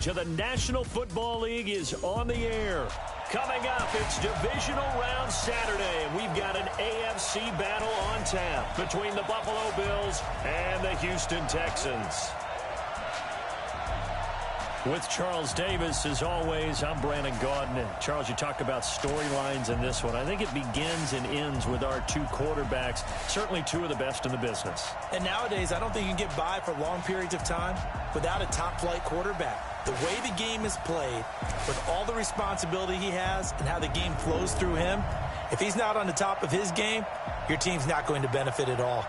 To the National Football League is on the air. Coming up, it's Divisional Round Saturday, and we've got an AFC battle on tap between the Buffalo Bills and the Houston Texans. With Charles Davis, as always, I'm Brandon Gaudin. And Charles, you talk about storylines in this one. I think it begins and ends with our two quarterbacks, certainly two of the best in the business. And nowadays, I don't think you can get by for long periods of time without a top-flight quarterback. The way the game is played, with all the responsibility he has and how the game flows through him, if he's not on the top of his game, your team's not going to benefit at all.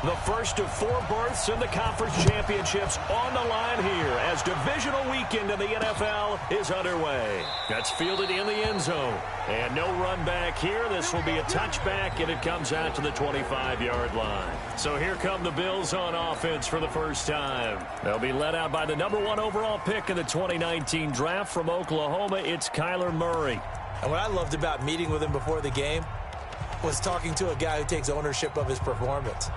The first of 4 berths in the conference championships on the line here as divisional weekend in the NFL is underway. That's fielded in the end zone. And no run back here. This will be a touchback, and it comes out to the 25-yard line. So here come the Bills on offense for the first time. They'll be led out by the #1 overall pick in the 2019 draft from Oklahoma. It's Kyler Murray. And what I loved about meeting with him before the game was talking to a guy who takes ownership of his performance.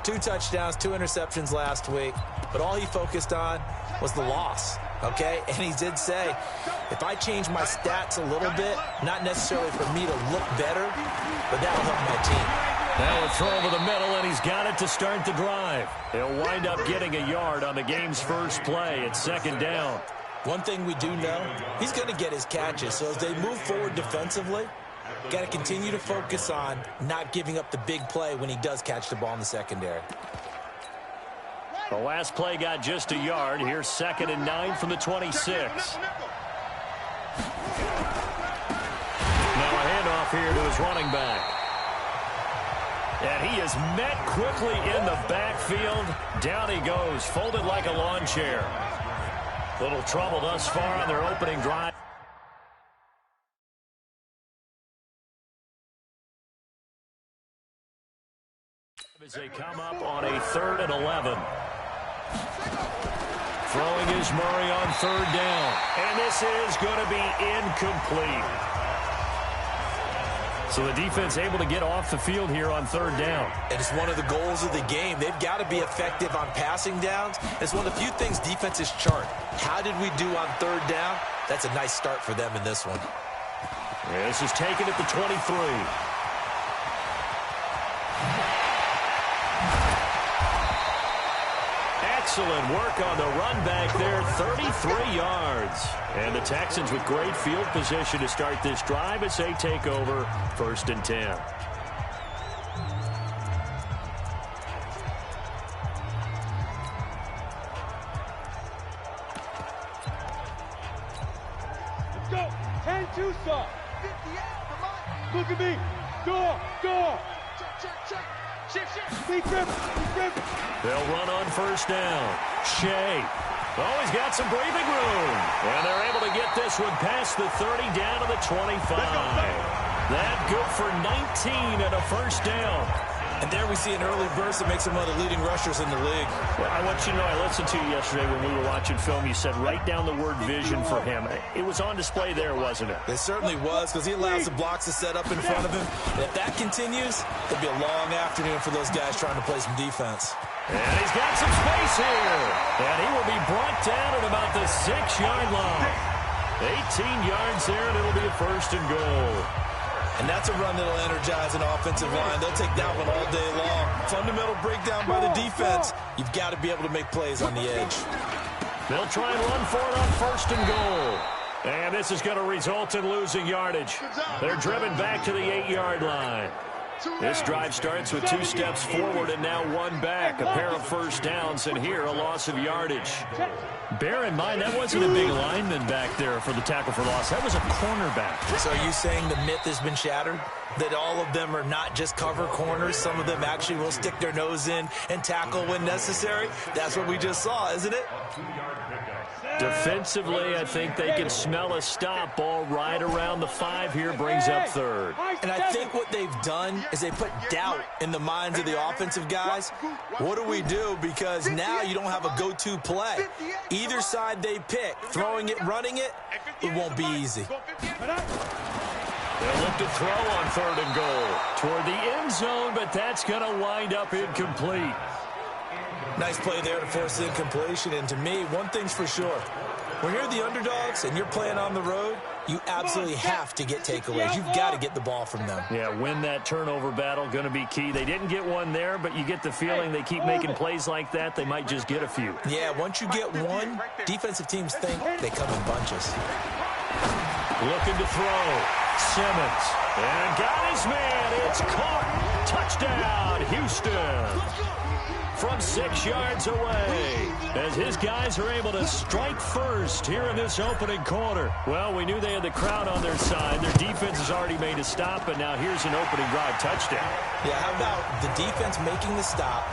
2 touchdowns, 2 interceptions last week, but all he focused on was the loss, okay? And he did say, if I change my stats a little bit, not necessarily for me to look better, but that'll help my team. Now a throw over the middle, and he's got it to start the drive. He'll wind up getting a yard on the game's first play. It's 2nd down. One thing we do know, he's going to get his catches, so as they move forward defensively, got to continue to focus on not giving up the big play when he does catch the ball in the secondary. The last play got just a yard. Here's 2nd and 9 from the 26. Now a handoff here to his running back. And he is met quickly in the backfield. Down he goes, folded like a lawn chair. Little trouble thus far on their opening drive. As they come up on a 3rd and 11. Throwing is Murray on 3rd down. And this is going to be incomplete. So the defense able to get off the field here on 3rd down. And it's one of the goals of the game. They've got to be effective on passing downs. It's one of the few things defenses chart. How did we do on 3rd down? That's a nice start for them in this one. Yeah, this is taken at the 23. Excellent work on the run back there, 33 yards. And the Texans with great field position to start this drive as they take over 1st and 10. Let's go. 10-2 saw. 58. Look at me. Go. Check. They'll run on 1st down. Shea. Oh, he's got some breathing room. And they're able to get this one past the 30 down to the 25. That good for 19 and a 1st down. And there we see an early burst that makes him one of the leading rushers in the league. Well, I want you to know, I listened to you yesterday when we were watching film. You said write down the word vision for him. It was on display there, wasn't it? It certainly was, because he allows the blocks to set up in front of him. And if that continues, it'll be a long afternoon for those guys trying to play some defense. And he's got some space here. And he will be brought down at about the 6-yard line. 18 yards there, and it'll be a 1st and goal. And that's a run that'll energize an offensive line. They'll take that one all day long. Fundamental breakdown by the defense. You've got to be able to make plays on the edge. They'll try and run for it on 1st and goal. And this is going to result in losing yardage. They're driven back to the 8-yard line. This drive starts with 2 steps forward and now 1 back. A pair of 1st downs, and here a loss of yardage. Bear in mind, that wasn't a big lineman back there for the tackle for loss. That was a cornerback. So are you saying the myth has been shattered? That all of them are not just cover corners? Some of them actually will stick their nose in and tackle when necessary? That's what we just saw, isn't it? Defensively, I think they can smell a stop. Ball right around the 5 here, brings up third. And I think what they've done is they put doubt in the minds of the offensive guys. What do we do? Because now you don't have a go-to play. Either side they pick, throwing it, running it, it won't be easy. They'll look to throw on 3rd and goal toward the end zone, but that's going to wind up incomplete. Nice play there to force the incompletion. And to me, one thing's for sure. When you're the underdogs and you're playing on the road, you absolutely have to get takeaways. You've got to get the ball from them. Yeah, win that turnover battle, going to be key. They didn't get one there, but you get the feeling they keep making plays like that, they might just get a few. Yeah, once you get one, defensive teams think they come in bunches. Looking to throw. Simmons. And got his man. It's caught. Touchdown, Houston. From 6 yards away, as his guys are able to strike first here in this opening quarter. Well, we knew they had the crowd on their side. Their defense has already made a stop, and now here's an opening drive touchdown. Yeah, how about the defense making the stop,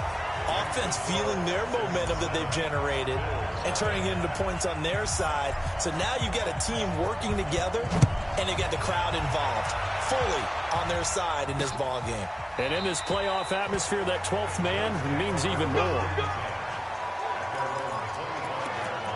offense feeling their momentum that they've generated, and turning it into points on their side. So now you've got a team working together, and they've got the crowd involved fully on their side in this ball game. And in this playoff atmosphere, that 12th man means even more.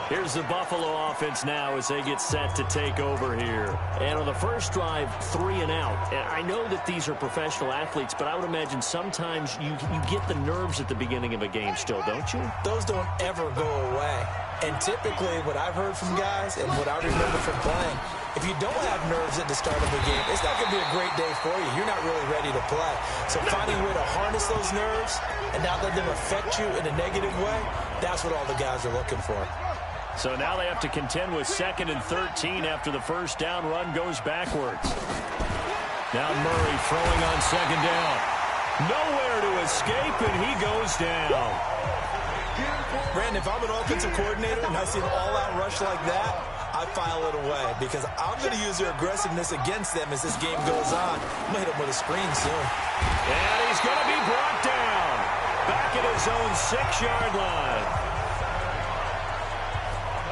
Here's the Buffalo offense now as they get set to take over here. And on the first drive, 3 and out. And I know that these are professional athletes, but I would imagine sometimes you get the nerves at the beginning of a game still, don't you? Those don't ever go away. And typically what I've heard from guys and what I remember from playing, if you don't have nerves at the start of a game, it's not going to be a great day for you. You're not really ready to play. So finding a way to harness those nerves and not let them affect you in a negative way, that's what all the guys are looking for. So now they have to contend with 2nd and 13 after the first down run goes backwards. Now Murray throwing on 2nd down. Nowhere to escape, and he goes down. Brandon, if I'm an offensive coordinator and I see an all-out rush like that, I file it away because I'm going to use their aggressiveness against them as this game goes on. I'm going to hit him with a screen soon. And he's going to be brought down back at his own 6-yard line.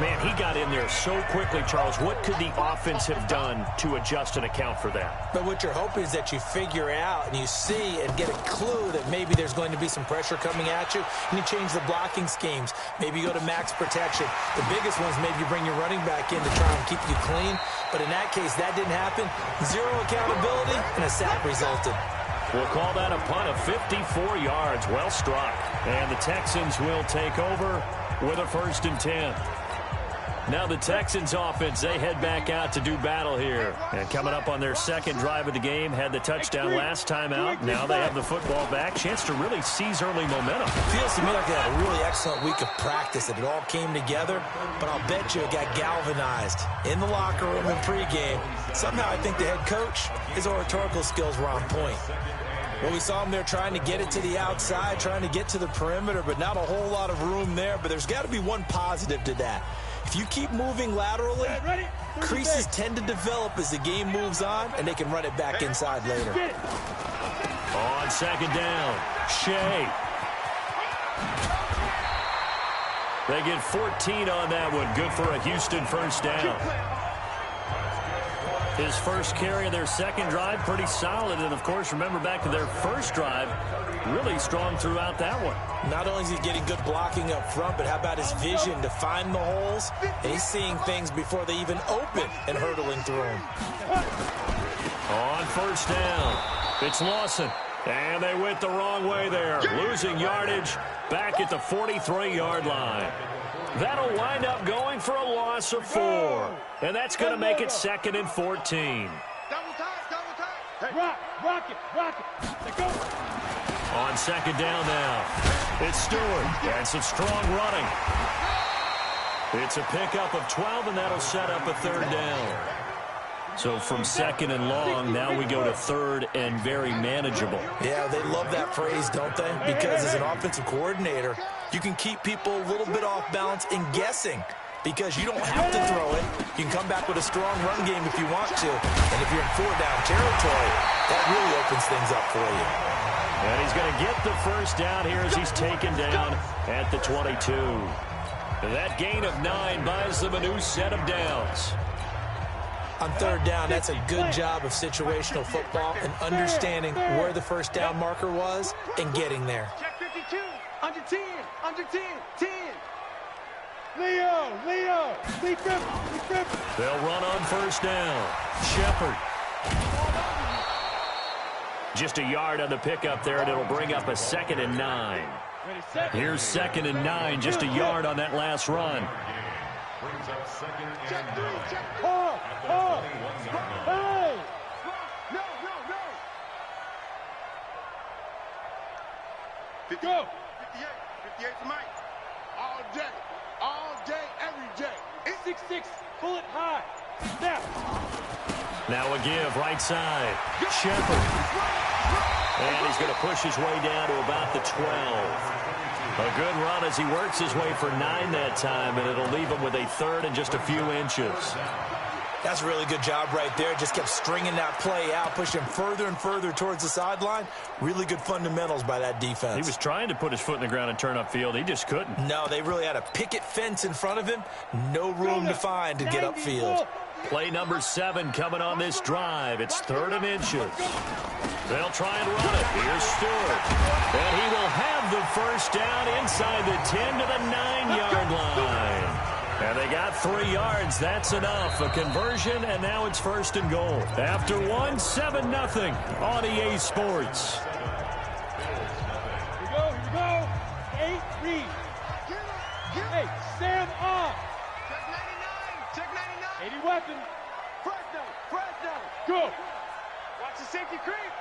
Man, he got in there so quickly, Charles. What could the offense have done to adjust and account for that? But what you're hoping is that you figure out and you see and get a clue that maybe there's going to be some pressure coming at you, and you change the blocking schemes. Maybe you go to max protection. The biggest ones, maybe you bring your running back in to try and keep you clean. But in that case, that didn't happen. 0 accountability, and a sack resulted. We'll call that a punt of 54 yards. Well struck. And the Texans will take over with a 1st and 10. Now the Texans offense, they head back out to do battle here. And coming up on their 2nd drive of the game, had the touchdown last time out. Now they have the football back. Chance to really seize early momentum. Feels to me like they had a really excellent week of practice, and it all came together. But I'll bet you it got galvanized in the locker room in pregame. Somehow I think the head coach, his oratorical skills were on point. Well, we saw him there trying to get it to the outside, trying to get to the perimeter, but not a whole lot of room there. But there's got to be one positive to that. If you keep moving laterally, creases tend to develop as the game moves on, and they can run it back inside later. On 2nd down, Shea. They get 14 on that one. Good for a Houston 1st down. His first carry of their 2nd drive, pretty solid. And, of course, remember back to their 1st drive, really strong throughout that one. Not only is he getting good blocking up front, but how about his vision to find the holes? And he's seeing things before they even open and hurdling through them. On 1st down, it's Lawson. And they went the wrong way there, losing yardage back at the 43-yard line. That'll wind up going for a loss of 4. And that's going to make it 2nd and 14. Double time. Hey, rock it. Let's go. On 2nd down now, it's Stewart. And some strong running. It's a pickup of 12, and that'll set up a 3rd down. So from 2nd and long, now we go to 3rd and very manageable. Yeah, they love that phrase, don't they? Because as an offensive coordinator, you can keep people a little bit off balance and guessing. Because you don't have to throw it. You can come back with a strong run game if you want to. And if you're in 4-down territory, that really opens things up for you. And he's going to get the 1st down here as he's taken down at the 22. That gain of 9 buys them a new set of downs. On third down, that's a good job of situational football and understanding where the first down marker was and getting there. Check 52. Under 10. Under 10. 10. Leo. Lee Griffin. They'll run on first down. Shepard. Just a yard on the pickup there, and it'll bring up a 2nd and 9. Here's 2nd and 9, just a yard on that last run. Check 3. Check 4. Hey. No. 58 to Mike. All day, every day. 6'6", bullet high. Snap. Now a give, right side. Shepard. And he's going to push his way down to about the 12. A good run as he works his way for 9 that time, and it'll leave him with a 3rd and just a few inches. That's a really good job right there. Just kept stringing that play out, pushing him further and further towards the sideline. Really good fundamentals by that defense. He was trying to put his foot in the ground and turn upfield. He just couldn't. No, they really had a picket fence in front of him. No room to find to get upfield. Play number 7 coming on this drive. It's 3rd and inches. They'll try and run it. Here's Stewart. And he will have the first down inside the 10 to the 9-yard line. And they got 3 yards. That's enough. A conversion, and now it's 1st and goal. After 1, 7-0 on EA Sports. Here we go. 8 read. Hey, Sam on. Check 99. 80 weapon. Fresno. Go. Watch the safety creep.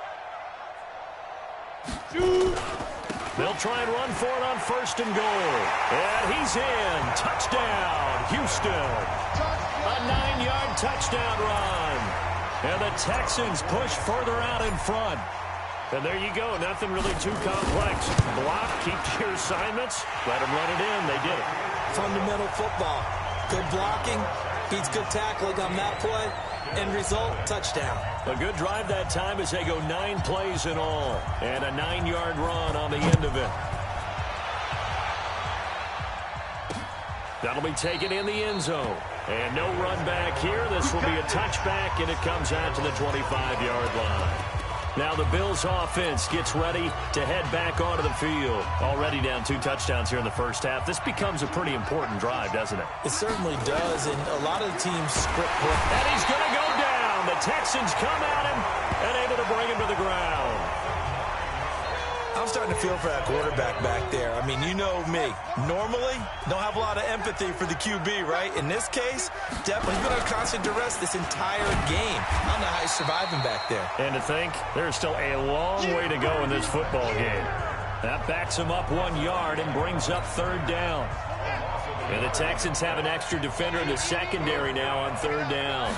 Shoot. They'll try and run for it on 1st and goal. And he's in. Touchdown, Houston. A 9-yard touchdown run. And the Texans push further out in front. And there you go. Nothing really too complex. Block, keep to your assignments. Let them run it in. They did it. Fundamental football. Good blocking. Beats good tackling on that play. End result, touchdown. A good drive that time as they go 9 plays in all. And a 9-yard run on the end of it. That'll be taken in the end zone. And no run back here. This will be a touchback, and it comes out to the 25-yard line. Now the Bills offense gets ready to head back onto the field. Already down 2 touchdowns here in the first half. This becomes a pretty important drive, doesn't it? It certainly does, and a lot of the teams script play. And he's going to go down. The Texans come at him and able to bring him to the ground. I'm starting to feel for that quarterback back there. I mean, you know me. Normally, don't have a lot of empathy for the QB, right? In this case, definitely he's been on constant duress this entire game. I don't know how he's surviving back there. And to think, there's still a long way to go in this football game. That backs him up 1 yard and brings up 3rd down. And the Texans have an extra defender in the secondary now on 3rd down.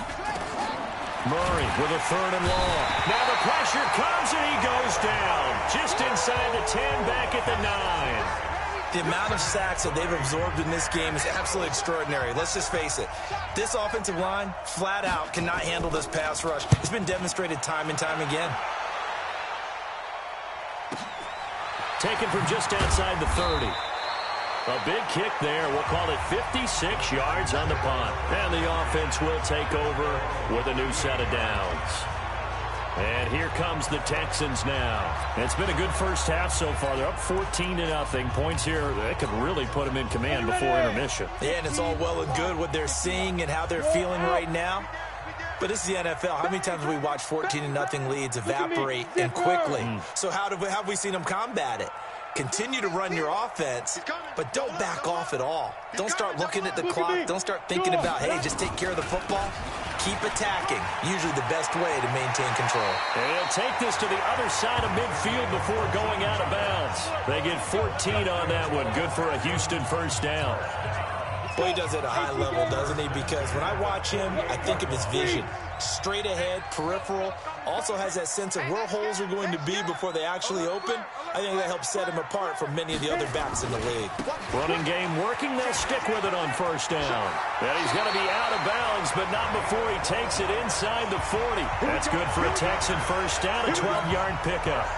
Murray with a 3rd and long. Now the pressure comes and he goes down. Just inside the 10, back at the 9. The amount of sacks that they've absorbed in this game is absolutely extraordinary. Let's just face it. This offensive line, flat out, cannot handle this pass rush. It's been demonstrated time and time again. Taken from just outside the 30. A big kick there. We'll call it 56 yards on the punt. And the offense will take over with a new set of downs. And here comes the Texans now. It's been a good first half so far. They're up 14-0. Points here, they could really put them in command before intermission. Yeah, and it's all well and good what they're seeing and how they're feeling right now. But this is the NFL. How many times have we watched 14-0 leads evaporate and quickly? So how have we seen them combat it? Continue to run your offense, but don't back off at all. Don't start looking at the clock. Don't start thinking about, hey, just take care of the football. Keep attacking. Usually the best way to maintain control. And he'll take this to the other side of midfield before going out of bounds. They get 14 on that one. Good for a Houston first down. Boy, he does it at a high level, doesn't he? Because when I watch him, I think of his vision. Straight ahead, peripheral. Also has that sense of where holes are going to be before they actually open. I think that helps set him apart from many of the other backs in the league. Running game working. They'll stick with it on first down. And he's going to be out of bounds, but not before he takes it inside the 40. That's good for a Texan first down, a 12-yard pickup.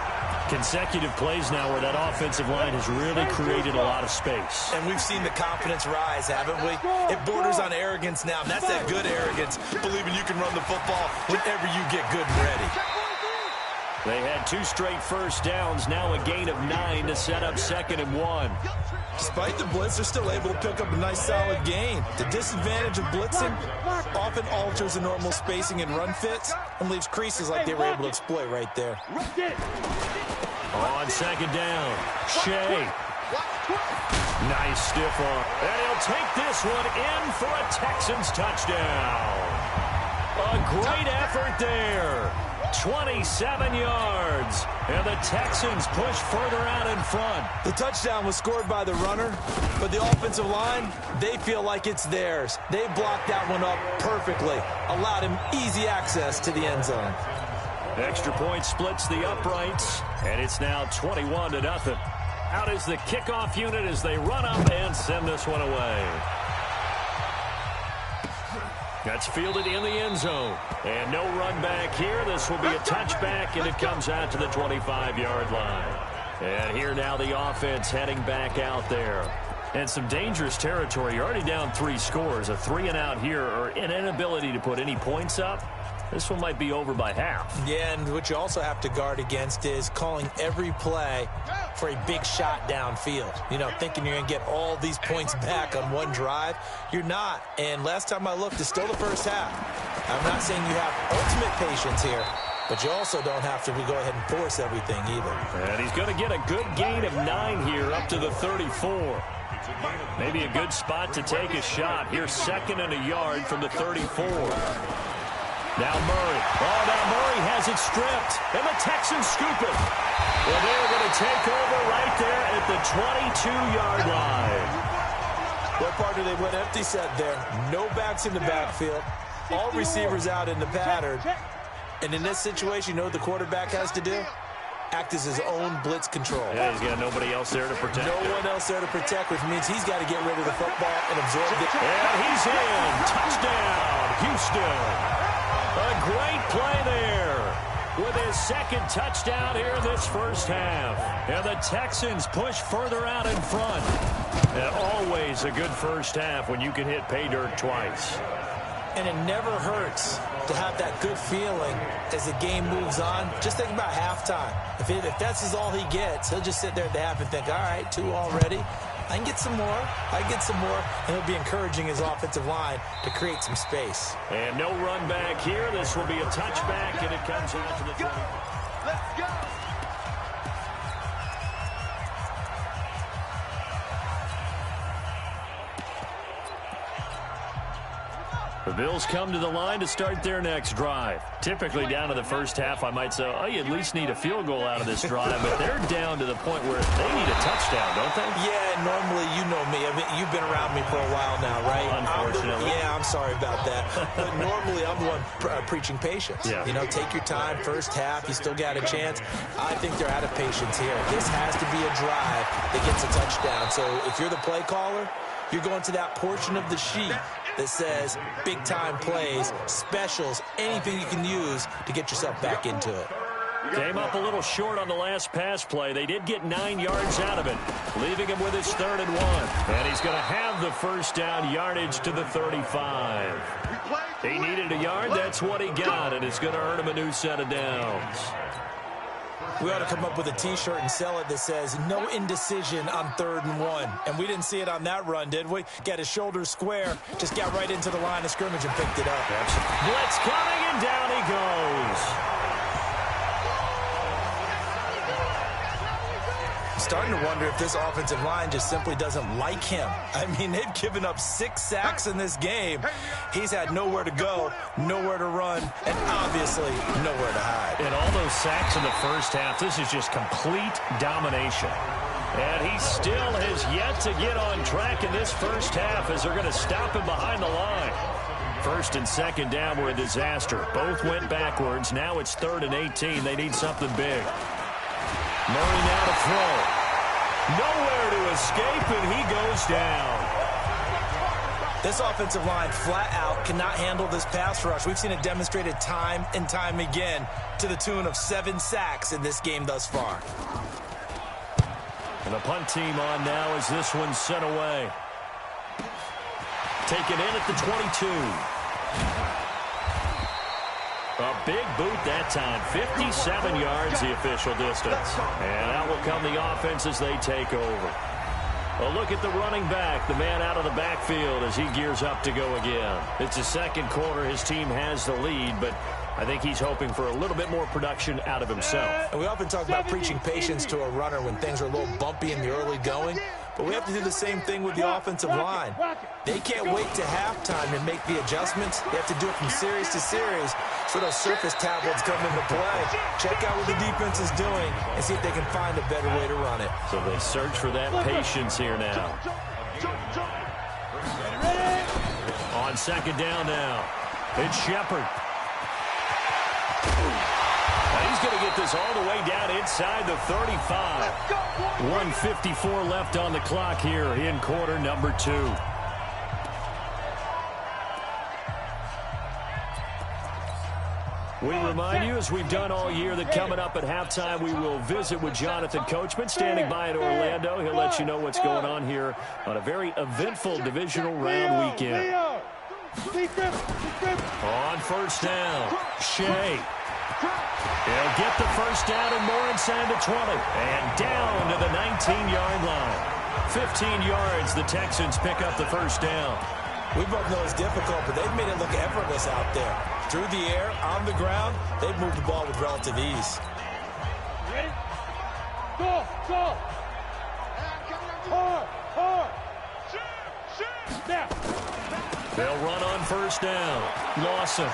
Consecutive plays now where that offensive line has really created a lot of space. And we've seen the confidence rise, haven't we? It borders on arrogance now, and that's that good arrogance, believing you can run the football whenever you get good and ready. They had 2 straight first downs, now a gain of 9 to set up 2nd and 1. Despite the blitz, they're still able to pick up a nice solid gain. The disadvantage of blitzing often alters the normal spacing and run fits and leaves creases like they were able to exploit right there. On 2nd down, Shea. Nice stiff arm. And he'll take this one in for a Texans touchdown. A great effort there. 27 yards. And the Texans push further out in front. The touchdown was scored by the runner, but the offensive line, they feel like it's theirs. They blocked that one up perfectly, allowed him easy access to the end zone. Extra point splits the uprights, and it's now 21-0. Out is the kickoff unit as they run up and send this one away. That's fielded in the end zone. And no run back here. This will be a touchback, and it comes out to the 25-yard line. And here now the offense heading back out there. And some dangerous territory. You're already down 3 scores. A 3-and-out here, or an inability to put any points up. This one might be over by half. Yeah, and what you also have to guard against is calling every play for a big shot downfield. You know, thinking you're going to get all these points back on one drive. You're not. And last time I looked, it's still the first half. I'm not saying you have ultimate patience here, but you also don't have to go ahead and force everything either. And he's going to get a good gain of 9 here up to the 34. Maybe a good spot to take a shot. Here's 2nd and a yard from the 34. Now Murray. Oh, now Murray has it stripped. And the Texans scoop it. Well, they're going to take over right there at the 22-yard line. Well, partner, they went empty set there. No backs in the backfield. All receivers out in the pattern. And in this situation, you know what the quarterback has to do? Act as his own blitz control. Yeah, he's got nobody else there to protect. No one else there to protect, which means he's got to get rid of the football and absorb it. And he's in. Touchdown, Houston. A great play there with his 2nd touchdown here in this first half. And the Texans push further out in front. And always a good first half when you can hit pay dirt twice. And it never hurts to have that good feeling as the game moves on. Just think about halftime. If that's all he gets, he'll just sit there at the half and think, all right, 2 already. I can get some more. I can get some more. And he'll be encouraging his offensive line to create some space. And no run back here. This will be a touchback, and it comes out to the 20. Let's go. The Bills come to the line to start their next drive. Typically down to the first half, I might say, oh, you at least need a field goal out of this drive, but they're down to the point where they need a touchdown, don't they? Yeah, normally, you know me. I mean, you've been around me for a while now, right? Unfortunately. I'm sorry about that. But normally, I'm the one preaching patience. Yeah. You know, take your time. First half, you still got a chance. I think they're out of patience here. This has to be a drive that gets a touchdown. So if you're the play caller, you're going to that portion of the sheet that says big-time plays, specials, anything you can use to get yourself back into it. Came up a little short on the last pass play. They did get 9 yards out of it, leaving him with his 3rd and 1. And he's going to have the first down yardage to the 35. He needed a yard. That's what he got, and it's going to earn him a new set of downs. We ought to come up with a T-shirt and sell it that says, no indecision on 3rd and 1. And we didn't see it on that run, did we? Got his shoulders square, just got right into the line of scrimmage and picked it up. Blitz coming, and down he goes. Starting to wonder if this offensive line just simply doesn't like him. I mean, they've given up 6 sacks in this game. He's had nowhere to go, nowhere to run, and obviously nowhere to hide. And all those sacks in the first half, this is just complete domination. And he still has yet to get on track in this first half as they're going to stop him behind the line. 1st and 2nd down were a disaster. Both went backwards. Now it's 3rd and 18. They need something big. Murray now to throw. Nowhere to escape, and he goes down. This offensive line flat out cannot handle this pass rush. We've seen it demonstrated time and time again to the tune of 7 sacks in this game thus far. And the punt team on now as this one's sent away. Taken in at the 22. A big boot that time. 57 yards the official distance. And out will come the offense as they take over. A look at the running back, the man out of the backfield as he gears up to go again. It's the second quarter. His team has the lead, but I think he's hoping for a little bit more production out of himself. And we often talk about preaching patience to a runner when things are a little bumpy in the early going, but we have to do the same thing with the offensive line. They can't wait to halftime to make the adjustments. They have to do it from series to series so those surface tablets come into play. Check out what the defense is doing and see if they can find a better way to run it. So they search for that patience here now. On second down now, it's Shepard. He's going to get this all the way down inside the 35. 1:54 left on the clock here in quarter number 2. We remind you, as we've done all year, that coming up at halftime, we will visit with Jonathan Coachman, standing by in Orlando. He'll let you know what's going on here on a very eventful divisional round weekend. On first down, Shea. He'll get the first down and more inside the 20. And down to the 19-yard line. 15 yards, the Texans pick up the first down. We both know it's difficult, but they've made it look effortless out there. Through the air, on the ground, they've moved the ball with relative ease. Ready? Go! Hard! Now! They'll run on first down. Lawson.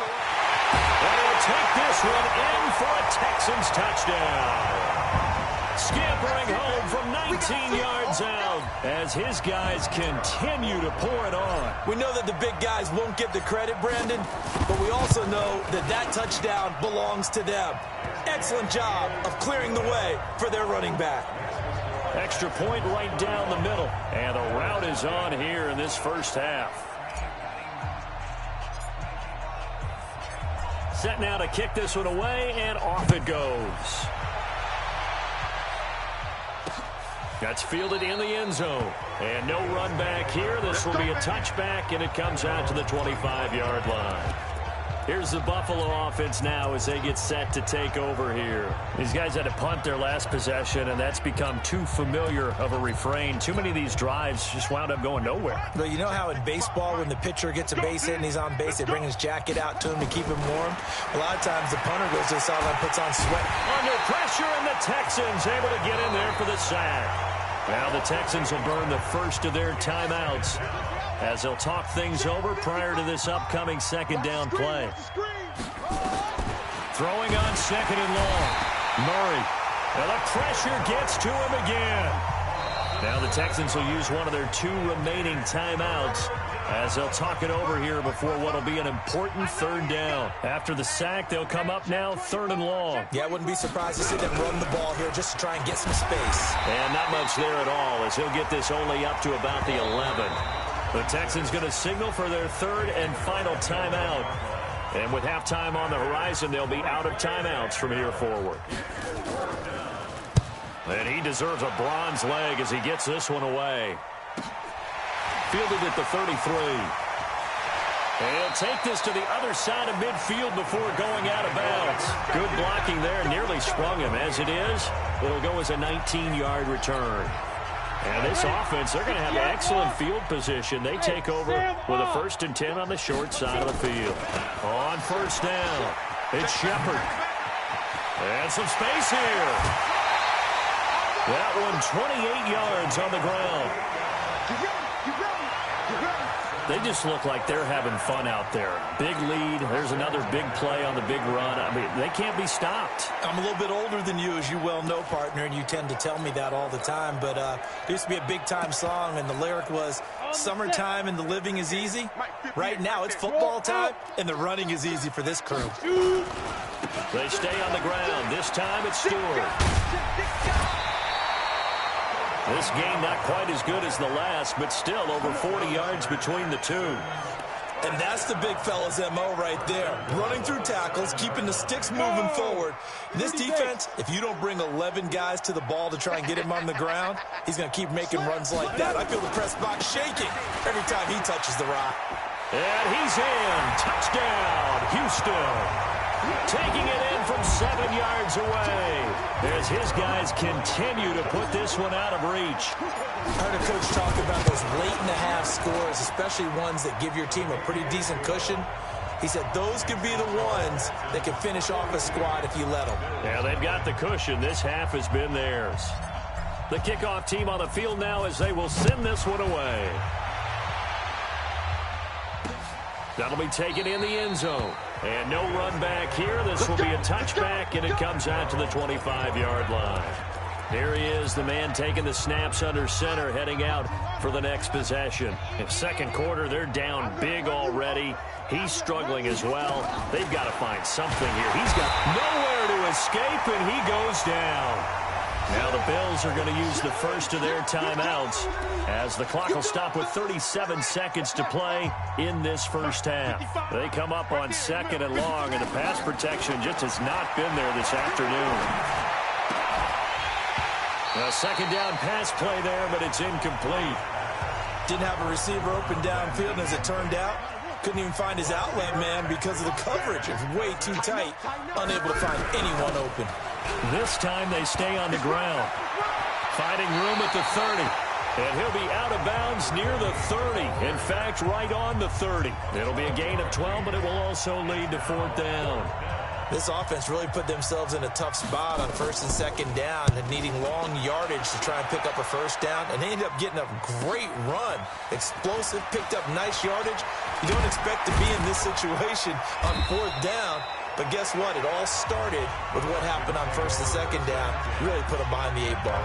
And he'll take this one in for a Texans touchdown. Scampering home from 19 yards out as his guys continue to pour it on. We know that the big guys won't get the credit, Brandon, but we also know that that touchdown belongs to them. Excellent job of clearing the way for their running back. Extra point right down the middle. And the route is on here in this first half. Set now to kick this one away, and off it goes. That's fielded in the end zone. And no run back here. This will be a touchback, and it comes out to the 25-yard line. Here's the Buffalo offense now as they get set to take over here. These guys had to punt their last possession, and that's become too familiar of a refrain. Too many of these drives just wound up going nowhere. But you know how in baseball, when the pitcher gets a base hit and he's on base, they bring his jacket out to him to keep him warm? A lot of times the punter goes to the sideline, puts on sweat. Under pressure, and the Texans able to get in there for the sack. Now the Texans will burn the first of their timeouts as they'll talk things over prior to this upcoming second down play. Throwing on second and long. Murray. And the pressure gets to him again. Now the Texans will use one of their 2 remaining timeouts as they'll talk it over here before what will be an important third down. After the sack, they'll come up now 3rd and long. Yeah, I wouldn't be surprised to see them run the ball here just to try and get some space. And not much there at all as he'll get this only up to about the 11. The Texans going to signal for their 3rd and final timeout. And with halftime on the horizon, they'll be out of timeouts from here forward. And he deserves a bronze leg as he gets this one away. Fielded at the 33. And he'll take this to the other side of midfield before going out of bounds. Good blocking there, nearly sprung him. As it is, it'll go as a 19-yard return. And this offense, they're going to have excellent field position. They take over with a 1st and 10 on the short side of the field. On first down, it's Shepard. And some space here. That one 28 yards on the ground. They just look like they're having fun out there. Big lead. There's another big play on the big run. I mean, they can't be stopped. I'm a little bit older than you, as you well know, partner, and you tend to tell me that all the time. But there used to be a big-time song, and the lyric was, "Summertime and the living is easy." Right now, it's football time, and the running is easy for this crew. They stay on the ground. This time it's Stewart. this game not quite as good as the last, but still over 40 yards between the two. And that's the big fella's MO right there. Running through tackles, keeping the sticks moving forward. This defense, if you don't bring 11 guys to the ball to try and get him on the ground, he's going to keep making runs like that. I feel the press box shaking every time he touches the rock. And he's in. Touchdown, Houston. Taking it in from 7 yards away as his guys continue to put this one out of reach. I heard a coach talk about those late-in-the-half scores, especially ones that give your team a pretty decent cushion. He said those could be the ones that can finish off a squad if you let them. Yeah, they've got the cushion. This half has been theirs. The kickoff team on the field now as they will send this one away. That'll be taken in the end zone. And no run back here. This will be a touchback, and it comes out to the 25-yard line. There he is, the man taking the snaps under center, heading out for the next possession. In second quarter, they're down big already. He's struggling as well. They've got to find something here. He's got nowhere to escape, and he goes down. Now the Bills are going to use the first of their timeouts as the clock will stop with 37 seconds to play in this first half. They come up on second and long, and the pass protection just has not been there this afternoon. A second down pass play there, but it's incomplete. Didn't have a receiver open downfield, and as it turned out, couldn't even find his outlet man because of the coverage. It was way too tight, unable to find anyone open. This time they stay on the ground. Finding room at the 30. And he'll be out of bounds near the 30. In fact, right on the 30. It'll be a gain of 12, but it will also lead to fourth down. This offense really put themselves in a tough spot on first and second down and needing long yardage to try and pick up a first down. And they ended up getting a great run. Explosive, picked up nice yardage. You don't expect to be in this situation on fourth down. But guess what? It all started with what happened on first and second down. Really put them behind the 8 ball.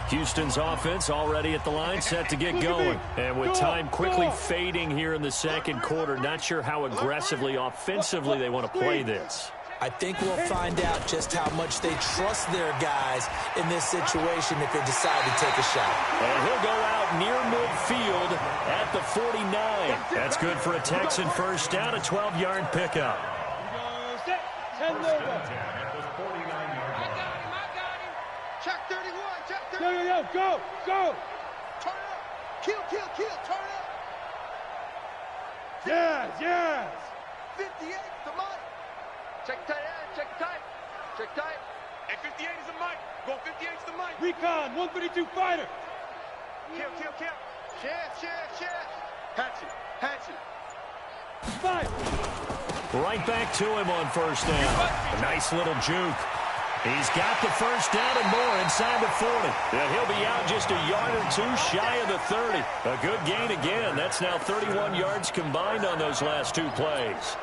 Houston's offense already at the line, set to get going. And with time quickly fading here in the second quarter, not sure how aggressively, offensively they want to play this. I think we'll find out just how much they trust their guys in this situation if they decide to take a shot. And he'll go out near midfield at the 49. That's good for a Texan first down, a 12-yard pickup. Check 31, check 31. Go. Turn up. Kill, turn up. Yes. 58 the mic. Check tight end, check tight. And 58 is the mic. Go 58 is the mic. Recon, 132 fighter. Kill. Chef. Hatchet. Fight. Right back to him on first down. A nice little juke. He's got the first down and more inside the 40. And he'll be out just a yard or two shy of the 30. A good gain again. That's now 31 yards combined on those last two plays.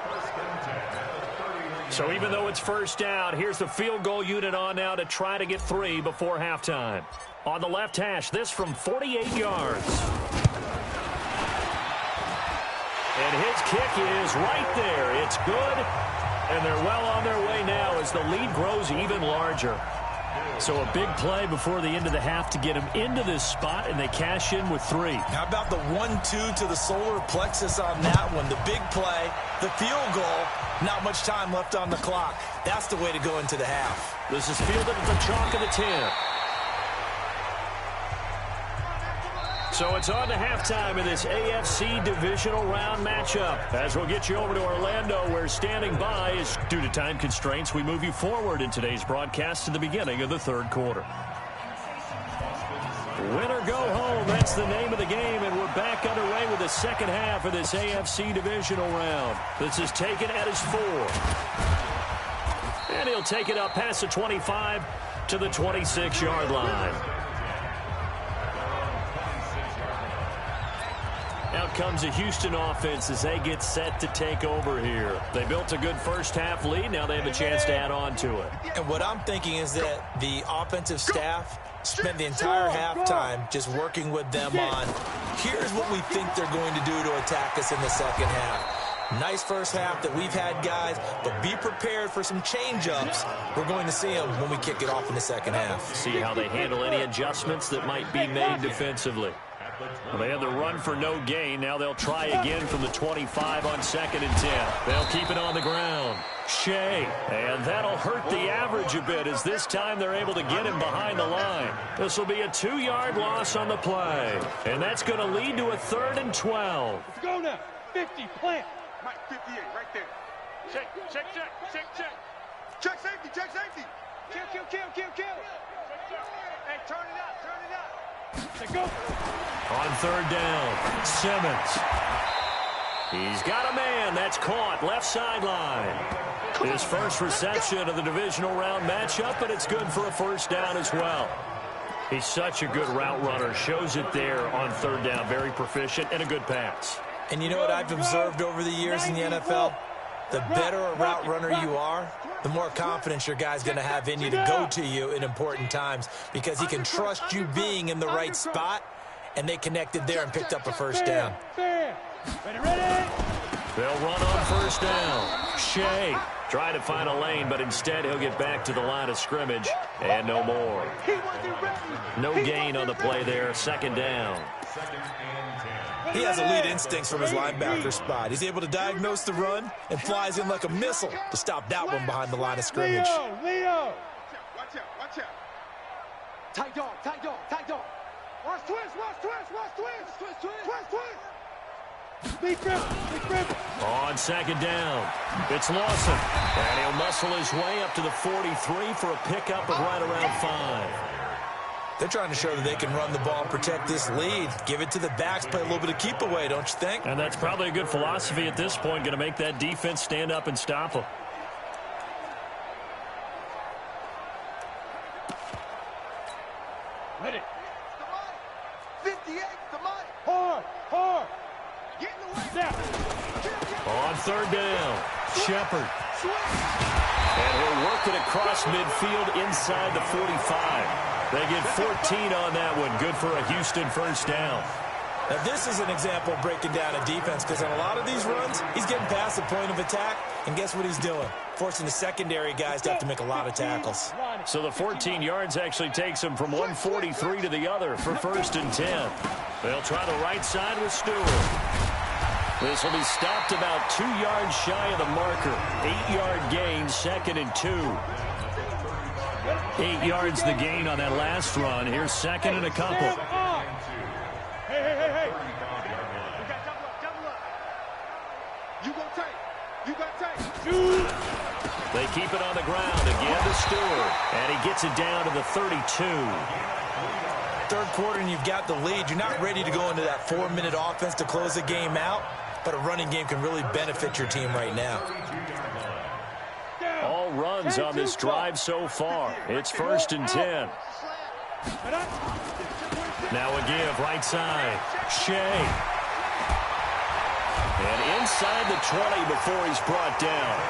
So even though it's first down, here's the field goal unit on now to try to get 3 before halftime. On the left hash, this from 48 yards. And his kick is right there. It's good. And they're well on their way now as the lead grows even larger. So a big play before the end of the half to get them into this spot, and they cash in with 3. How about the 1-2 to the solar plexus on that one? The big play, the field goal, not much time left on the clock. That's the way to go into the half. This is fielded at the chalk of the 10. So it's on to halftime in this AFC divisional round matchup. As we'll get you over to Orlando, where standing by is, due to time constraints, we move you forward in today's broadcast to the beginning of the third quarter. Win or go home, that's the name of the game, and we're back underway with the second half of this AFC divisional round. This is taken at his 4. And he'll take it up past the 25 to the 26-yard line. Out comes the Houston offense as they get set to take over here. They built a good first half lead. Now they have a chance to add on to it. And what I'm thinking is that the offensive staff spent the entire halftime just working with them on, here's what we think they're going to do to attack us in the second half. Nice first half that we've had, guys, but be prepared for some change-ups. We're going to see them when we kick it off in the second half. See how they handle any adjustments that might be made defensively. Well, they had the run for no gain. Now they'll try again from the 25 on 2nd and 10. They'll keep it on the ground. Shea, and that'll hurt the average a bit as this time they're able to get him behind the line. This will be a 2-yard loss on the play, and that's going to lead to a 3rd and 12. Let's go now. 50, plant. Mike, 58, right there. Check. Check safety, check safety. Kill. Hey, turn it up. Let's go. On 3rd down, Simmons. He's got a man. That's caught. Left sideline. His first reception of the divisional round matchup, but it's good for a 1st down as well. He's such a good route runner. Shows it there on 3rd down. Very proficient and a good pass. And you know what I've observed over the years in the NFL? The better a route runner you are, the more confidence your guy's going to have in you to go to you in important times because he can trust you being in the right spot, and they connected there and picked up a 1st down. Ready. They'll run on 1st down. Shea trying to find a lane, but instead he'll get back to the line of scrimmage, and no more. No gain on the play there. 2nd down. He has elite instincts from his linebacker spot. He's able to diagnose the run and flies in like a missile to stop that one behind the line of scrimmage. Leo. Watch out. Tight dog. Watch twist. Big grip. On 2nd down, it's Lawson, and he'll muscle his way up to the 43 for a pickup of right around 5. They're trying to show that they can run the ball and protect this lead. Give it to the backs, play a little bit of keep away, don't you think? And that's probably a good philosophy at this point, going to make that defense stand up and stop them. Ready. 58, the money. Hard. Get in the way. Snap. On 3rd down, Shepard. And he'll work it across midfield inside the 45. They get 14 on that one. Good for a Houston 1st down. Now, this is an example of breaking down a defense because on a lot of these runs, he's getting past the point of attack, and guess what he's doing? Forcing the secondary guys to have to make a lot of tackles. So the 14 yards actually takes him from 143 to the other for 1st and 10. They'll try the right side with Stewart. This will be stopped about 2 yards shy of the marker. 8-yard gain, 2nd and 2. 8 yards the gain on that last run. Here's 2nd and a couple. Hey. We got double up. You got tight. Shoot. They keep it on the ground again to Stewart, and he gets it down to the 32. 3rd quarter and you've got the lead. You're not ready to go into that 4-minute offense to close the game out, but a running game can really benefit your team right now. All runs on this drive so far. It's 1st and 10. Now a give, right side. Shea. And inside the 20 before he's brought down.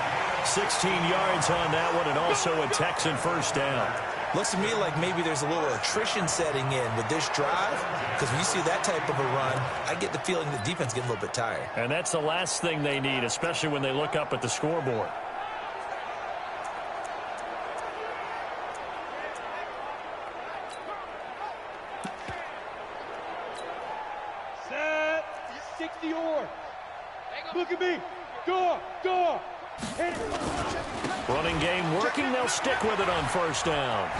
16 yards on that one, and also a Texan 1st down. Looks to me like maybe there's a little attrition setting in with this drive, because when you see that type of a run, I get the feeling the defense getting a little bit tired. And that's the last thing they need, especially when they look up at the scoreboard. Set. 60 or. Look at me. Go. Hit it. Running game working. They'll stick with it on 1st down.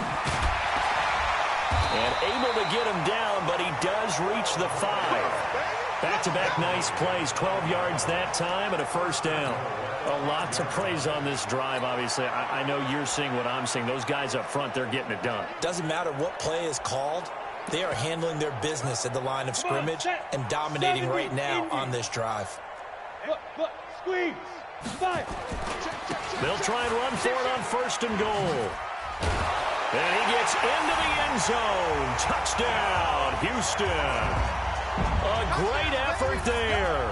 And able to get him down, but he does reach the 5. Back-to-back nice plays. 12 yards that time and a 1st down. A lot to praise on this drive, obviously. I know you're seeing what I'm seeing. Those guys up front, they're getting it done. Doesn't matter what play is called. They are handling their business at the line of scrimmage and dominating right now on this drive. Look. Squeeze. Fire. They'll try and run for it on 1st and goal. And he gets into the end zone. Touchdown, Houston. A great effort there.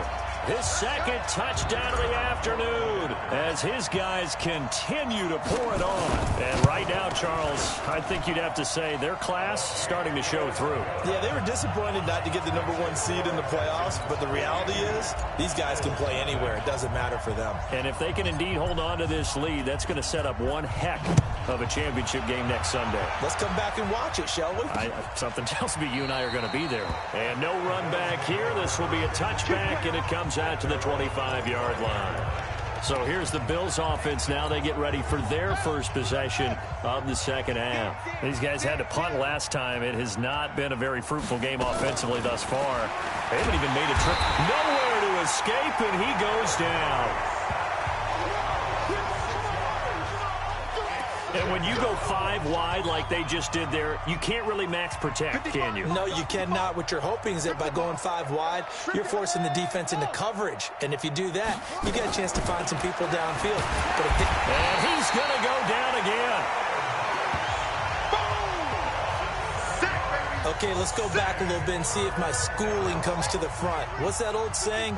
His second touchdown of the afternoon as his guys continue to pour it on. And right now, Charles, I think you'd have to say their class starting to show through. Yeah, they were disappointed not to get the #1 seed in the playoffs, but the reality is these guys can play anywhere. It doesn't matter for them. And if they can indeed hold on to this lead, that's going to set up one heck of a championship game next Sunday. Let's come back and watch it, shall we? Something tells me you and I are going to be there. And no run back here. This will be a touchback, and it comes out to the 25-yard line. So here's the Bills offense now. They get ready for their first possession of the second half. These guys had to punt last time. It has not been a very fruitful game offensively thus far. They haven't even made a trip. Nowhere to escape, and he goes down. And when you go 5 wide like they just did there, you can't really max protect, can you? No, you cannot. What you're hoping is that by going 5 wide, you're forcing the defense into coverage. And if you do that, you get a chance to find some people downfield. And he's going to go down again. Okay, let's go back a little bit and see if my schooling comes to the front. What's that old saying?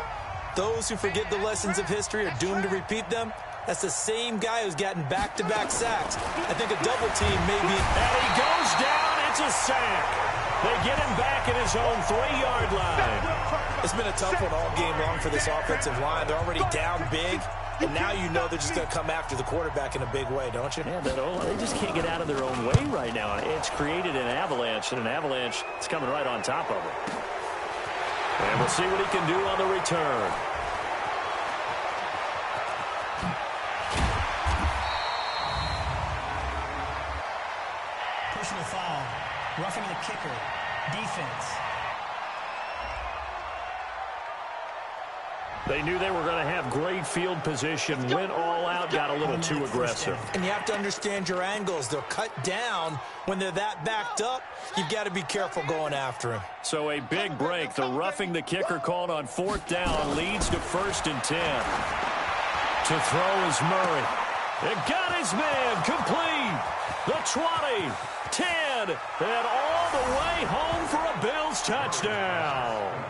Those who forget the lessons of history are doomed to repeat them. That's the same guy who's gotten back-to-back sacks. I think a double team may be... And he goes down. It's a sack. They get him back at his own 3-yard line. It's been a tough one all game long for this offensive line. They're already down big, and now you know they're just going to come after the quarterback in a big way, don't you? Yeah, they just can't get out of their own way right now. It's created an avalanche, and an avalanche is coming right on top of them. And we'll see what he can do on the return. Personal foul, roughing the kicker, defense. They knew they were going to have great field position, went all out, got a little too aggressive. And you have to understand your angles. They'll cut down when they're that backed up. You've got to be careful going after him. So a big break. The roughing the kicker called on 4th down leads to 1st and 10. To throw is Murray. It got his man complete. The 20, 10, and all the way home for a Bills touchdown.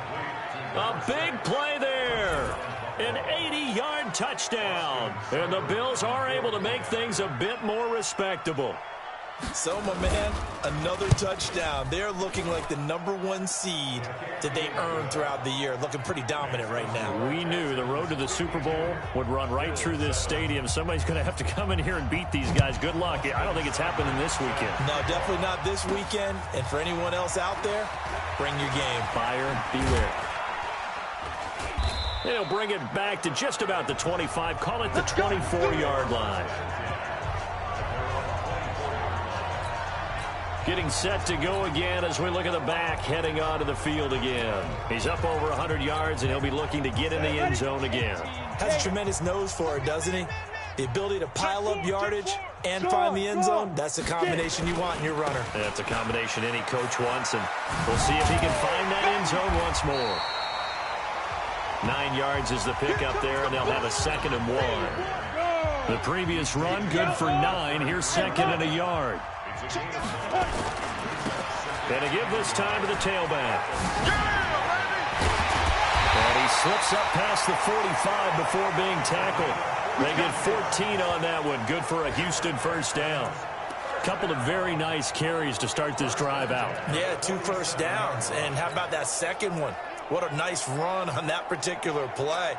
A big play there. An 80-yard touchdown. And the Bills are able to make things a bit more respectable. So, my man, another touchdown. They're looking like the #1 seed that they earned throughout the year. Looking pretty dominant right now. We knew the road to the Super Bowl would run right through this stadium. Somebody's going to have to come in here and beat these guys. Good luck. I don't think it's happening this weekend. No, definitely not this weekend. And for anyone else out there, bring your game. Buyer beware. They'll bring it back to just about the 25. Call it the 24-yard line. Getting set to go again as we look at the back heading onto the field again. He's up over 100 yards, and he'll be looking to get in the end zone again. Has a tremendous nose for it, doesn't he? The ability to pile up yardage and find the end zone, that's the combination you want in your runner. That's a combination any coach wants, and we'll see if he can find that end zone once more. 9 yards is the pickup there, and they'll have a 2nd and 1. The previous run, good for 9. Here's 2nd and a yard. And a give this time to the tailback. And he slips up past the 45 before being tackled. They get 14 on that one. Good for a Houston 1st down. Couple of very nice carries to start this drive out. Yeah, 2 1st downs. And how about that second one? What a nice run on that particular play.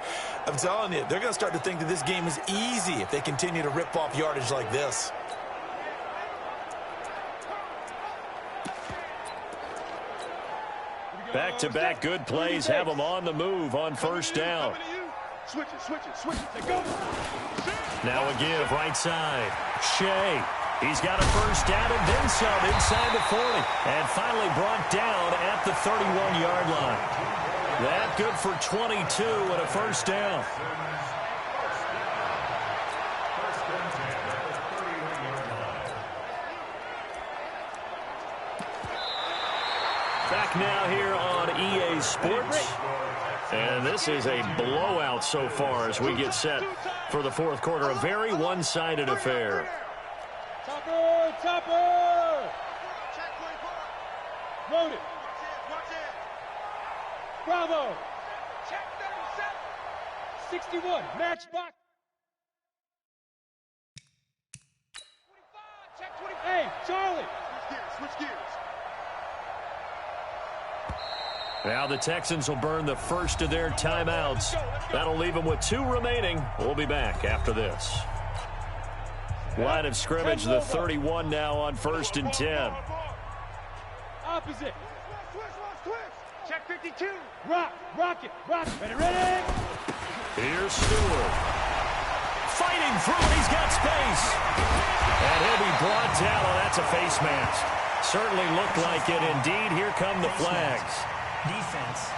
I'm telling you, they're going to start to think that this game is easy if they continue to rip off yardage like this. Back-to-back good plays have them on the move on 1st down. Switch it, go. Now a give, right side. Shea. He's got a 1st down and then some inside the 40. And finally brought down at the 31-yard line. That good for 22 and a 1st down. Back now here on EA Sports. And this is a blowout so far as we get set for the 4th quarter. A very one-sided affair. Topper! Load it. Bravo. 61, match box. 25, check 20. Hey, Charlie. Switch gears. Now the Texans will burn the first of their timeouts. That'll leave them with 2 remaining. We'll be back after this. Line of scrimmage, the 31 now on 1st and 10. Opposite. Check 52. Rock it. Ready. Here's Stewart. Fighting through, and he's got space. And he'll be brought down. Oh, that's a face mask. Certainly looked like it. Indeed, here come the flags. Defense.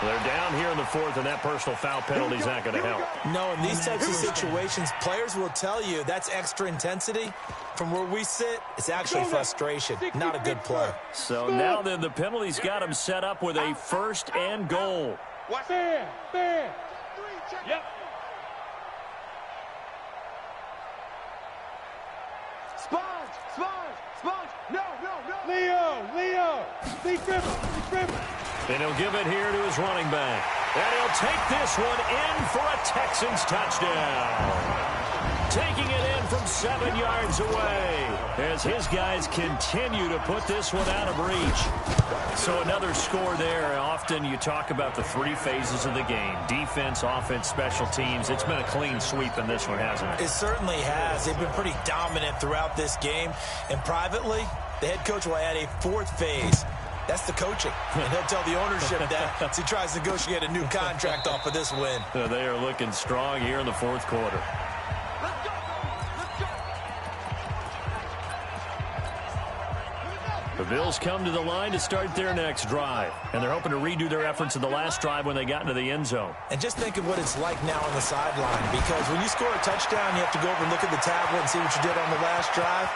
They're down here in the 4th, and that personal foul penalty is not going to help. No, in these types of situations, players will tell you that's extra intensity. From where we sit, it's actually frustration, not a good play. So now then, the penalty's got him set up with a 1st and goal. Bam. Yep. Sponge. No. Leo. Lee Griffin. And he'll give it here to his running back. And he'll take this one in for a Texans touchdown. Taking it in from 7 yards away as his guys continue to put this one out of reach. So another score there. Often you talk about the 3 phases of the game. Defense, offense, special teams. It's been a clean sweep in this one, hasn't it? It certainly has. They've been pretty dominant throughout this game. And privately, the head coach will add a 4th phase. That's the coaching. And he'll tell the ownership that as he tries to negotiate a new contract off of this win. They are looking strong here in the 4th quarter. The Bills come to the line to start their next drive. And they're hoping to redo their efforts in the last drive when they got into the end zone. And just think of what it's like now on the sideline. Because when you score a touchdown, you have to go over and look at the tablet and see what you did on the last drive.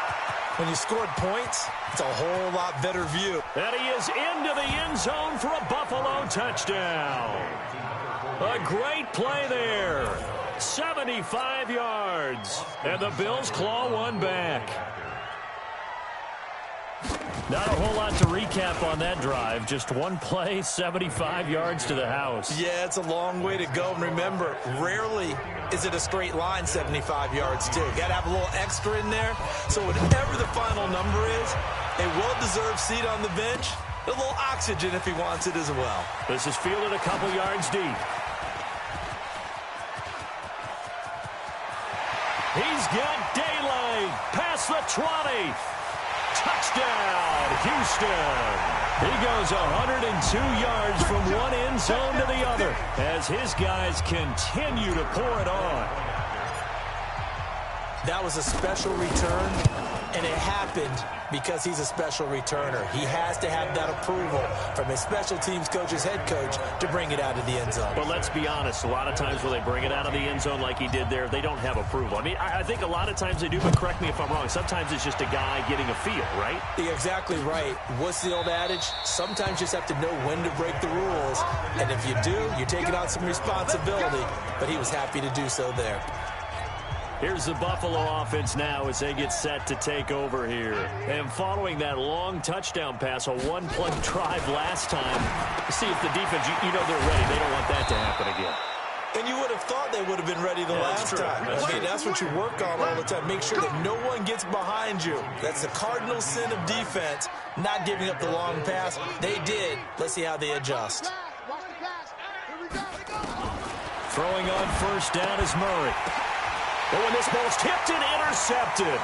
When you scored points, it's a whole lot better view. And he is into the end zone for a Buffalo touchdown. A great play there. 75 yards. And the Bills claw one back. Not a whole lot to recap on that drive. Just one play, 75 yards to the house. Yeah, it's a long way to go. And remember, rarely is it a straight line 75 yards, too. Got to have a little extra in there. So whatever the final number is, a well-deserved seat on the bench, a little oxygen if he wants it as well. This is fielded a couple yards deep. He's got daylight past the 20. Touchdown, Houston. He goes 102 yards from one end zone to the other as his guys continue to pour it on. That was a special return, and it happened because he's a special returner. He has to have that approval from his special teams coach, his head coach, to bring it out of the end zone. But let's be honest, a lot of times when they bring it out of the end zone like he did there, they don't have approval. I mean, I think a lot of times they do, but correct me if I'm wrong. Sometimes it's just a guy getting a feel, right? You're exactly right. What's the old adage? Sometimes you just have to know when to break the rules. And if you do, you're taking on some responsibility. But he was happy to do so there. Here's the Buffalo offense now as they get set to take over here. And following that long touchdown pass, a one-play drive last time, see if the defense, you know they're ready. They don't want that to happen again. And you would have thought they would have been ready the last time. That's what you work on all the time. Make sure that no one gets behind you. That's the cardinal sin of defense, not giving up the long pass. They did. Let's see how they adjust. Throwing on first down is Murray. But when this ball's tipped and intercepted,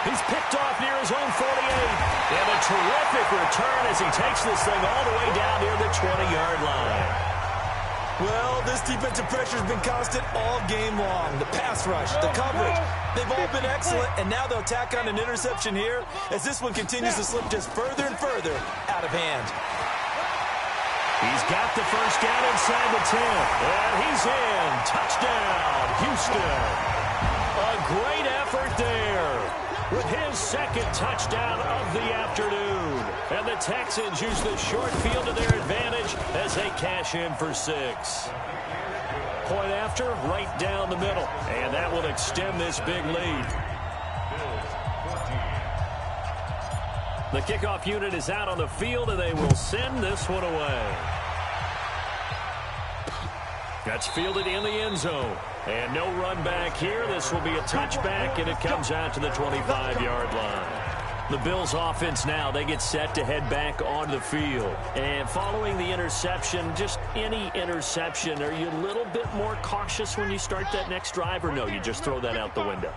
he's picked off near his own 48. And a terrific return as he takes this thing all the way down near the 20-yard line. Well, this defensive pressure has been constant all game long. The pass rush, the coverage, they've all been excellent. And now they'll tack on an interception here as this one continues to slip just further and further out of hand. He's got the first down inside the 10. And he's in. Touchdown, Houston. A great effort there with his second touchdown of the afternoon. And the Texans use the short field to their advantage as they cash in for 6. Point after, right down the middle. And that will extend this big lead. The kickoff unit is out on the field, and they will send this one away. That's fielded in the end zone. And no run back here. This will be a touchback, and it comes out to the 25-yard line. The Bills offense now, they get set to head back onto the field. And following the interception, just any interception, are you a little bit more cautious when you start that next drive, or no, you just throw that out the window?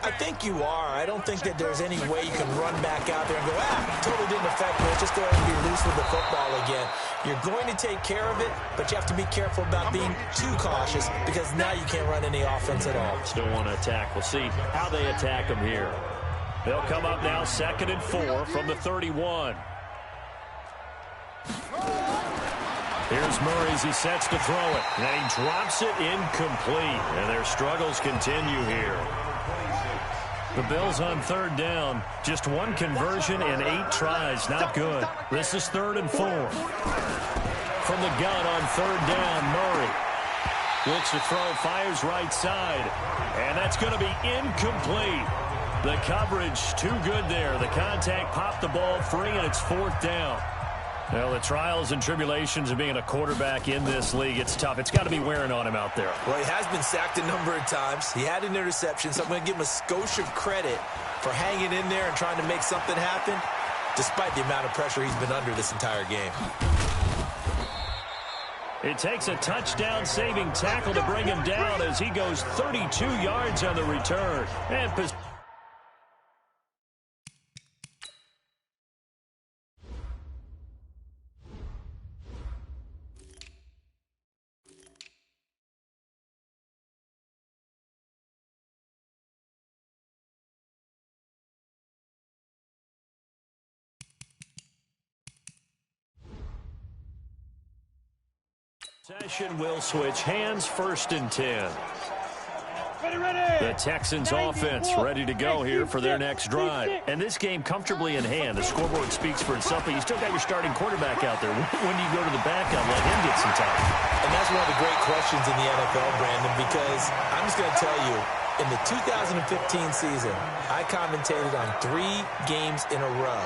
I think you are. I don't think that there's any way you can run back out there and go, totally didn't affect me. Just go ahead and be loose with the football again. You're going to take care of it, but you have to be careful about being too cautious because now you can't run any offense at all. Still want to attack. We'll see how they attack them here. They'll come up now 2nd and 4 from the 31. Here's Murray as he sets to throw it. And he drops it incomplete. And their struggles continue here. The Bills on 3rd down. Just one conversion and 8 tries. Not good. This is 3rd and 4. From the gun on 3rd down, Murray looks to throw, fires right side. And that's going to be incomplete. The coverage too good there. The contact popped the ball free, and it's 4th down. Well, the trials and tribulations of being a quarterback in this league, it's tough. It's got to be wearing on him out there. Well, he has been sacked a number of times. He had an interception, so I'm going to give him a skosh of credit for hanging in there and trying to make something happen, despite the amount of pressure he's been under this entire game. It takes a touchdown-saving tackle to bring him down as he goes 32 yards on the return. And possession will switch hands, 1st and 10. The Texans offense ready to go here for their next drive. And this game comfortably in hand. The scoreboard speaks for itself, but you still got your starting quarterback out there. When do you go to the backup, let him get some time? And that's one of the great questions in the NFL, Brandon, because I'm just going to tell you, in the 2015 season, I commentated on 3 games in a row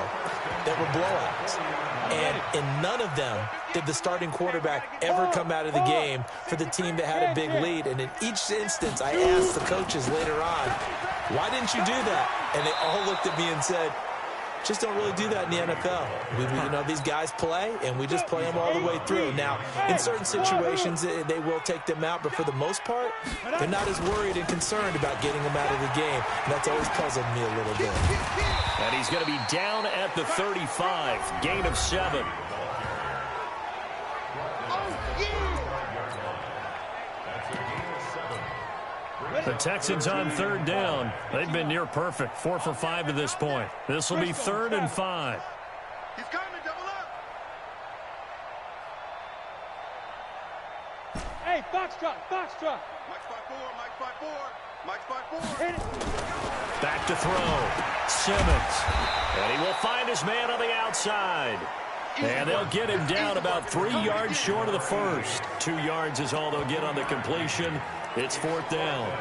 that were blowouts. And in none of them did the starting quarterback ever come out of the game for the team that had a big lead. And in each instance, I asked the coaches later on, why didn't you do that? And they all looked at me and said, just don't really do that in the NFL. You know, these guys play, and we just play them all the way through. Now, in certain situations, they will take them out, but for the most part, they're not as worried and concerned about getting them out of the game. And that's always puzzled me a little bit. And he's going to be down at the 35, gain of 7. The Texans on 3rd down. They've been near perfect, 4 for 5 to this point. This will be 3rd and 5. He's coming, double up. Hey, box truck. Mike's 5-4, Mike's 5-4, Mike's 5-4. Hit it. Back to throw. Simmons. And he will find his man on the outside. And they'll get him down about 3 yards short of the first. 2 yards is all they'll get on the completion. It's 4th down.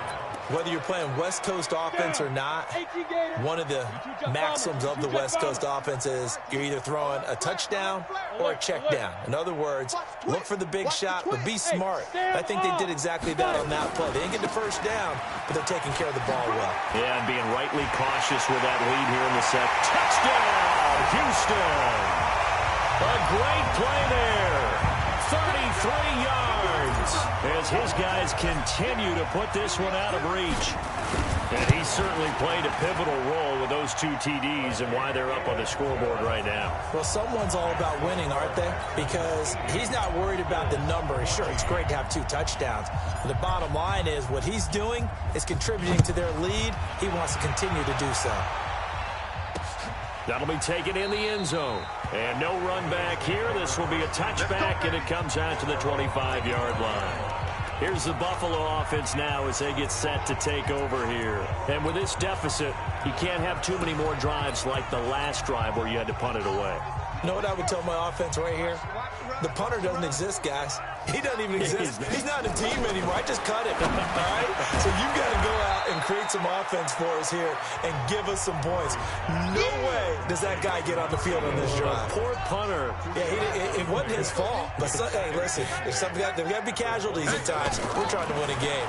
Whether you're playing West Coast offense or not, one of the maxims of the West Coast offense is you're either throwing a touchdown or a check down. In other words, look for the big shot, but be smart. I think they did exactly that on that play. They didn't get the first down, but they're taking care of the ball well. Yeah, and being rightly cautious with that lead here in the set. Touchdown, Houston! A great play there. 33 yards as his guys continue to put this one out of reach. And he certainly played a pivotal role with those 2 TDs and why they're up on the scoreboard right now. Well, someone's all about winning, aren't they? Because he's not worried about the number. Sure, it's great to have 2 touchdowns. But the bottom line is what he's doing is contributing to their lead. He wants to continue to do so. That'll be taken in the end zone. And no run back here. This will be a touchback, and it comes out to the 25-yard line. Here's the Buffalo offense now as they get set to take over here. And with this deficit, you can't have too many more drives like the last drive where you had to punt it away. You know what I would tell my offense right here? The punter doesn't exist, guys. He doesn't even exist. He's not a team anymore. I just cut him, all right? So you've got to go out and create some offense for us here and give us some points. No way does that guy get on the field on this drive. Poor punter. Yeah, it wasn't his fault. But, hey, listen, there's got to be casualties at times. We're trying to win a game.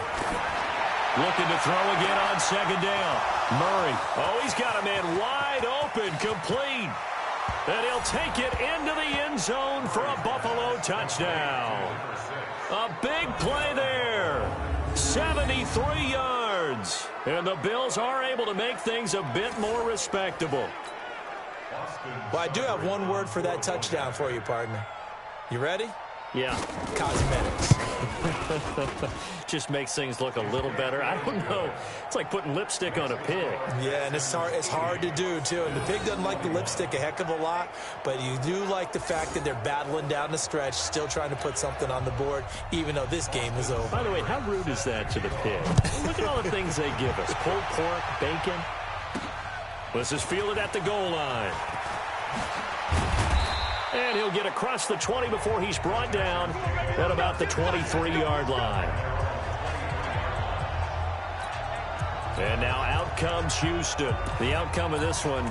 Looking to throw again on second down. Murray. Oh, he's got a man wide open, complete. And he'll take it into the end zone for a Buffalo touchdown. A big play there. 73 yards. And the Bills are able to make things a bit more respectable. Well, I do have one word for that touchdown for you, partner. You ready? Yeah. Cosmetics. Just makes things look a little better. I don't know. It's like putting lipstick on a pig. Yeah, and it's hard to do, too. And the pig doesn't like the lipstick a heck of a lot, but you do like the fact that they're battling down the stretch, still trying to put something on the board, even though this game is over. By the way, how rude is that to the pig? Look at all the things they give us. Pulled pork, bacon. This is fielded at the goal line. And he'll get across the 20 before he's brought down at about the 23-yard line. And now out comes Houston. The outcome of this one,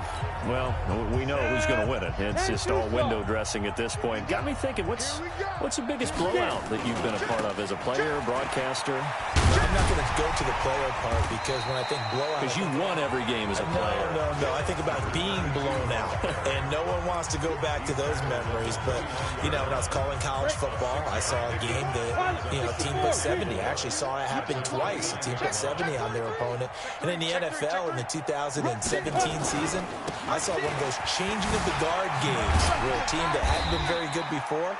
well, we know who's going to win it. It's just all window dressing at this point. Got me thinking, what's the biggest blowout that you've been a part of as a player, broadcaster? I'm not going to go to the player part because when I think blowout... Because you won every game as a player. No. I think about being blown out. And no one wants to go back to those memories. But, you know, when I was calling college football, I saw a game that, you know, a team put 70. I actually saw it happen twice. A team put 70 on their opponent. And in the NFL in the 2017 season, I saw one of those changing of the guard games where a team that hadn't been very good before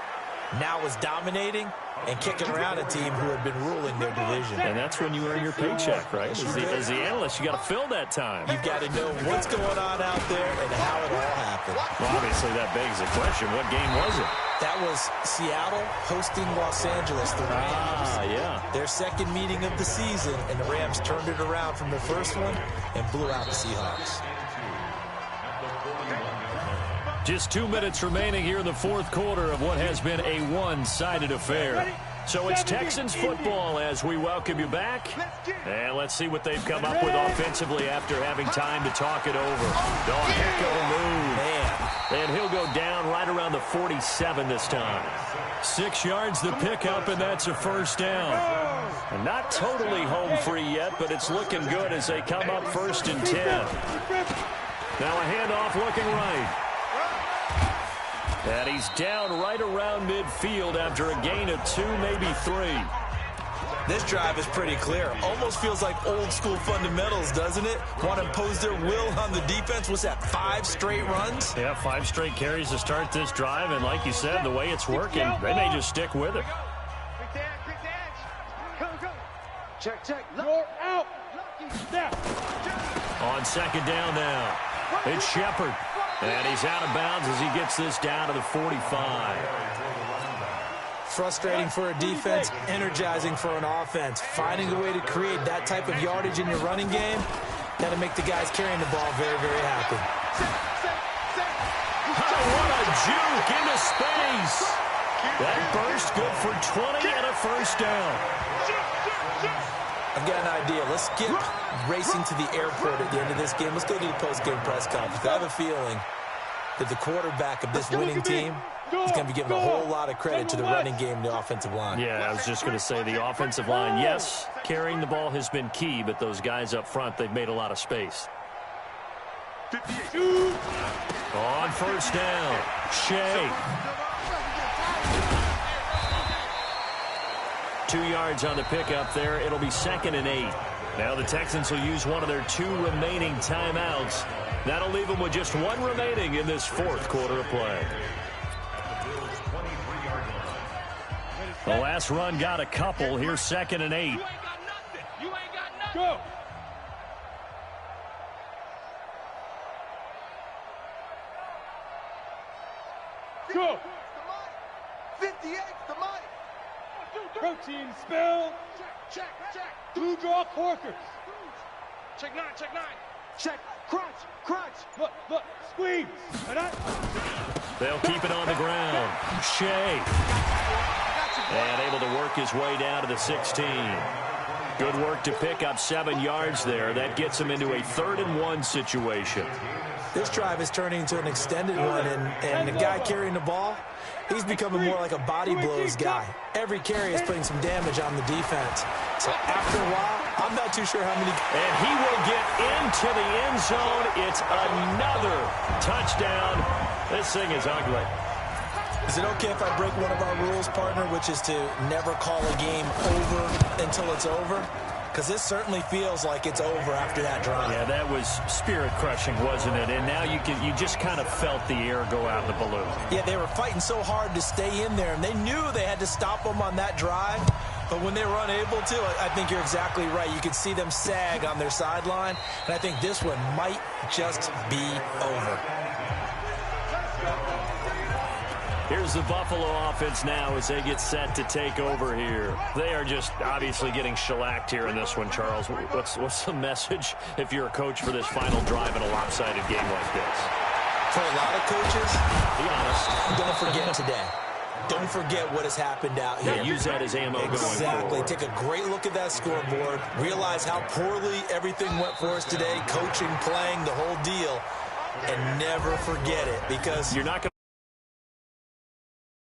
now was dominating and kicking around a team who had been ruling their division. And that's when you earn your paycheck, right? As the analyst, you got to fill that time. You've got to know what's going on out there and how it all happened. Well, obviously, that begs the question, what game was it? That was Seattle hosting Los Angeles, the Rams. Yeah. Their second meeting of the season, and the Rams turned it around from the first one and blew out the Seahawks. Just 2 minutes remaining here in the fourth quarter of what has been a one-sided affair. So it's Texans football as we welcome you back. And let's see what they've come up with offensively after having time to talk it over. Oh, heck of a move. Man. And he'll go down right around the 47 this time. 6 yards the pickup, and that's a first down. And not totally home free yet, but it's looking good as they come up 1st and 10. Now a handoff looking right. And he's down right around midfield after a gain of 2, maybe 3. This drive is pretty clear. Almost feels like old school fundamentals, doesn't it? Want to impose their will on the defense. What's that, 5 straight runs? Yeah, 5 straight carries to start this drive. And like you said, the way it's working, they may just stick with it. Check. You're out. Snap. On second down now, it's Shepard. And he's out of bounds as he gets this down to the 45. Frustrating for a defense, energizing for an offense. Finding a way to create that type of yardage in your running game, got to make the guys carrying the ball very, very happy. Oh, what a juke into space. That burst good for 20 and a first down. I've got an idea. Let's skip racing to the airport at the end of this game. Let's go to the post-game press conference. I have a feeling that the quarterback of this winning team is going to be giving a whole lot of credit to the running game and the offensive line. Yeah, I was just going to say the offensive line, yes, carrying the ball has been key, but those guys up front, they've made a lot of space. On first down, Shea. 2 yards on the pickup there. It'll be 2nd and 8. Now the Texans will use one of their 2 remaining timeouts. That'll leave them with just 1 remaining in this fourth quarter of play. The last run got a couple. Here's 2nd and 8. You ain't got nothing. Go. Go. 58's the money. Protein spill. Check. Two draw corkers. Check 9. Check. Crunch. Look. Squeeze. And They'll keep it on the ground. Shea. And able to work his way down to the 16. Good work to pick up 7 yards there. That gets him into a 3rd-and-1 situation. This drive is turning into an extended one, and the guy carrying the ball, he's becoming more like a body blows guy. Every carry is putting some damage on the defense. So after a while, I'm not too sure how many. And he will get into the end zone. It's another touchdown. This thing is ugly. Is it okay if I break one of our rules, partner, which is to never call a game over until it's over? Because this certainly feels like it's over after that drive. Yeah, that was spirit-crushing, wasn't it? And now you just kind of felt the air go out of the balloon. Yeah, they were fighting so hard to stay in there, and they knew they had to stop them on that drive. But when they were unable to, I think you're exactly right. You could see them sag on their sideline, and I think this one might just be over. Here's the Buffalo offense now as they get set to take over here. They are just obviously getting shellacked here in this one, Charles. What's the message if you're a coach for this final drive in a lopsided game like this? For a lot of coaches, be honest, don't forget today. Don't forget what has happened out here. Yeah, use that as ammo going forward. Exactly. Take a great look at that scoreboard. Realize how poorly everything went for us today, coaching, playing, the whole deal. And never forget it, because you're not going to